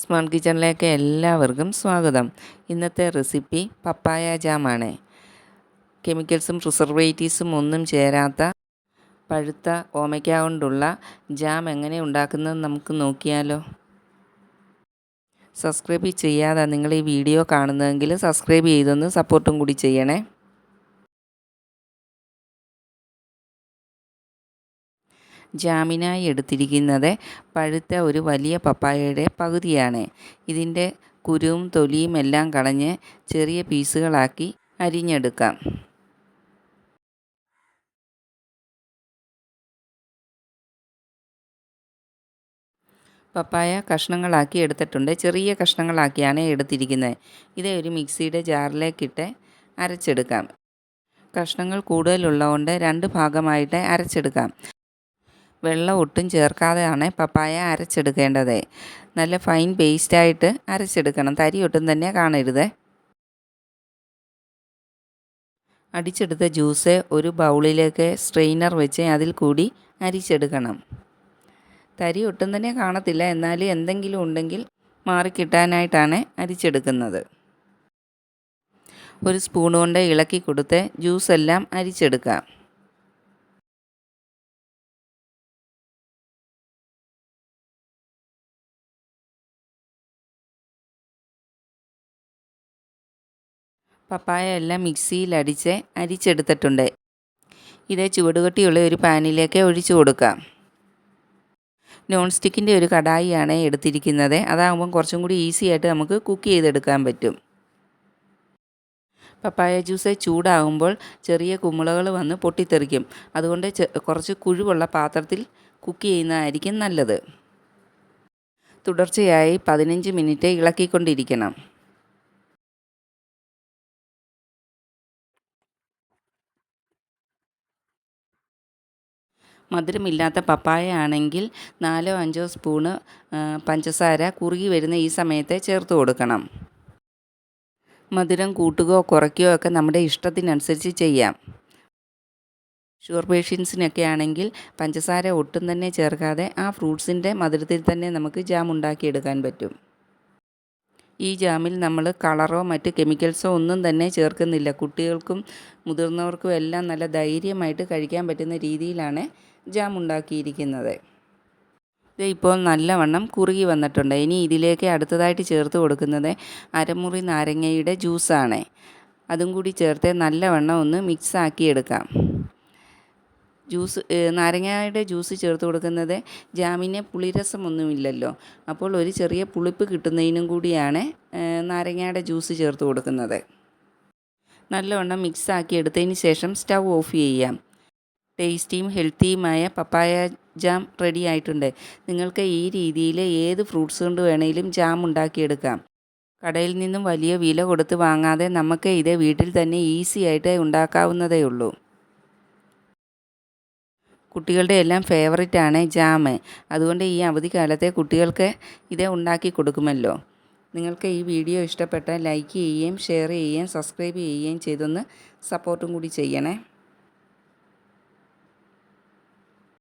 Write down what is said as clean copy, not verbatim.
Smart കിച്ചണിലേക്ക് എല്ലാവർക്കും സ്വാഗതം. ഇന്നത്തെ റെസിപ്പി പപ്പായ ജാമാണ്. കെമിക്കൽസും പ്രിസർവേറ്റീവ്സും ഒന്നും ചേരാത്ത പഴുത്ത ഓമയ്ക്ക കൊണ്ടുള്ള ജാം എങ്ങനെ ഉണ്ടാക്കുന്നത് നമുക്ക് നോക്കിയാലോ. സബ്സ്ക്രൈബ് ചെയ്യാതെ നിങ്ങൾ ഈ വീഡിയോ കാണുന്നതെങ്കിൽ സബ്സ്ക്രൈബ് ചെയ്തൊന്ന് സപ്പോർട്ടും കൂടി ചെയ്യണേ. ജാമിനായി എടുത്തിരിക്കുന്നത് പഴുത്ത ഒരു വലിയ പപ്പായയുടെ പകുതിയാണ്. ഇതിൻ്റെ കുരുവും തൊലിയും എല്ലാം കളഞ്ഞ് ചെറിയ പീസുകളാക്കി അരിഞ്ഞെടുക്കാം. പപ്പായ കഷ്ണങ്ങളാക്കി എടുത്തിട്ടുണ്ട്. ചെറിയ കഷ്ണങ്ങളാക്കിയാണ് എടുത്തിരിക്കുന്നത്. ഇത് ഒരു മിക്സിയുടെ ജാറിലേക്കിട്ട് അരച്ചെടുക്കാം. കഷ്ണങ്ങൾ കൂടുതലുള്ളതുകൊണ്ട് 2 ഭാഗമായിട്ട് അരച്ചെടുക്കാം. വെള്ളം ഒട്ടും ചേർക്കാതെയാണ് പപ്പായ അരച്ചെടുക്കേണ്ടത്. നല്ല ഫൈൻ പേസ്റ്റായിട്ട് അരച്ചെടുക്കണം. തരി ഒട്ടും തന്നെ കാണരുത്. അടിച്ചെടുത്ത ജ്യൂസ് ഒരു ബൗളിലേക്ക് സ്ട്രെയിനർ വെച്ച് അതിൽ കൂടി അരിച്ചെടുക്കണം. തരി ഒട്ടും തന്നെ കാണത്തില്ല, എന്നാൽ എന്തെങ്കിലും ഉണ്ടെങ്കിൽ മാറിക്കിട്ടാനായിട്ടാണ് അരിച്ചെടുക്കുന്നത്. ഒരു സ്പൂൺ കൊണ്ട് ഇളക്കി കൊടുത്ത് ജ്യൂസെല്ലാം അരിച്ചെടുക്കാം. പപ്പായ എല്ലാം മിക്സിയിൽ അരിച്ചെടുത്തിട്ടുണ്ട്. ഇത് ചുവടുകട്ടിയുള്ള ഒരു പാനിലേക്ക് ഒഴിച്ചു കൊടുക്കാം. നോൺ സ്റ്റിക്കിൻ്റെ ഒരു കടായിയാണ് എടുത്തിരിക്കുന്നത്. അതാകുമ്പം കുറച്ചും കൂടി ഈസി ആയിട്ട് നമുക്ക് കുക്ക് ചെയ്തെടുക്കാൻ പറ്റും. പപ്പായ ജ്യൂസ് ചൂടാകുമ്പോൾ ചെറിയ കുമിളകൾ വന്ന് പൊട്ടിത്തെറിക്കും. അതുകൊണ്ട് കുറച്ച് കുഴിവുള്ള പാത്രത്തിൽ കുക്ക് ചെയ്യുന്നതായിരിക്കും നല്ലത്. തുടർച്ചയായി 15 മിനിറ്റ് ഇളക്കിക്കൊണ്ടിരിക്കണം. മധുരമില്ലാത്ത പപ്പായ ആണെങ്കിൽ 4-5 സ്പൂണ് പഞ്ചസാര കുറുകി വരുന്ന ഈ സമയത്ത് ചേർത്ത് കൊടുക്കണം. മധുരം കൂട്ടുകയോ കുറയ്ക്കുകയോ ഒക്കെ നമ്മുടെ ഇഷ്ടത്തിനനുസരിച്ച് ചെയ്യാം. ഷുഗർ പേഷ്യൻസിനൊക്കെ ആണെങ്കിൽ പഞ്ചസാര ഒട്ടും തന്നെ ചേർക്കാതെ ആ ഫ്രൂട്ട്സിൻ്റെ മധുരത്തിൽ തന്നെ നമുക്ക് ജാം ഉണ്ടാക്കിയെടുക്കാൻ പറ്റും. ഈ ജാമിൽ നമ്മൾ കളറോ മറ്റ് കെമിക്കൽസോ ഒന്നും തന്നെ ചേർക്കുന്നില്ല. കുട്ടികൾക്കും മുതിർന്നവർക്കും എല്ലാം നല്ല ധൈര്യമായിട്ട് കഴിക്കാൻ പറ്റുന്ന രീതിയിലാണ് ജാം ഉണ്ടാക്കിയിരിക്കുന്നത്. ഇത് ഇപ്പോൾ നല്ലവണ്ണം കുറുകി വന്നിട്ടുണ്ട്. ഇനി ഇതിലേക്ക് അടുത്തതായിട്ട് ചേർത്ത് കൊടുക്കുന്നത് അരമുറി നാരങ്ങയുടെ ജ്യൂസാണ്. അതും കൂടി ചേർത്ത് നല്ലവണ്ണം ഒന്ന് മിക്സ് ആക്കിയെടുക്കാം. നാരങ്ങയുടെ ജ്യൂസ് ചേർത്ത് കൊടുക്കുന്നത് ജാമിന് പുളിരസമൊന്നുമില്ലല്ലോ, അപ്പോൾ ഒരു ചെറിയ പുളിപ്പ് കിട്ടുന്നതിനും കൂടിയാണ് നാരങ്ങയുടെ ജ്യൂസ് ചേർത്ത് കൊടുക്കുന്നത്. നല്ലവണ്ണം മിക്സ് ആക്കി എടുത്തതിന് ശേഷം സ്റ്റൗ ഓഫ് ചെയ്യാം. ടേസ്റ്റിയും ഹെൽത്തിയുമായ പപ്പായ ജാം റെഡി ആയിട്ടുണ്ട്. നിങ്ങൾക്ക് ഈ രീതിയിൽ ഏത് ഫ്രൂട്ട്സ് കൊണ്ട് വേണമെങ്കിലും ജാം ഉണ്ടാക്കിയെടുക്കാം. കടയിൽ നിന്നും വലിയ വില കൊടുത്ത് വാങ്ങാതെ നമുക്ക് ഇത് വീട്ടിൽ തന്നെ ഈസി ആയിട്ട് ഉണ്ടാക്കാവുന്നതേ ഉള്ളൂ. കുട്ടികളുടെ എല്ലാം ഫേവറേറ്റാണ് ജാം. അതുകൊണ്ട് ഈ അവധിക്കാലത്തെ കുട്ടികൾക്ക് ഇത് ഉണ്ടാക്കി കൊടുക്കുമല്ലോ. നിങ്ങൾക്ക് ഈ വീഡിയോ ഇഷ്ടപ്പെട്ടാൽ ലൈക്ക് ചെയ്യുകയും ഷെയർ ചെയ്യുകയും സബ്സ്ക്രൈബ് ചെയ്യുകയും ചെയ്തൊന്ന് സപ്പോർട്ടും കൂടി ചെയ്യണേ.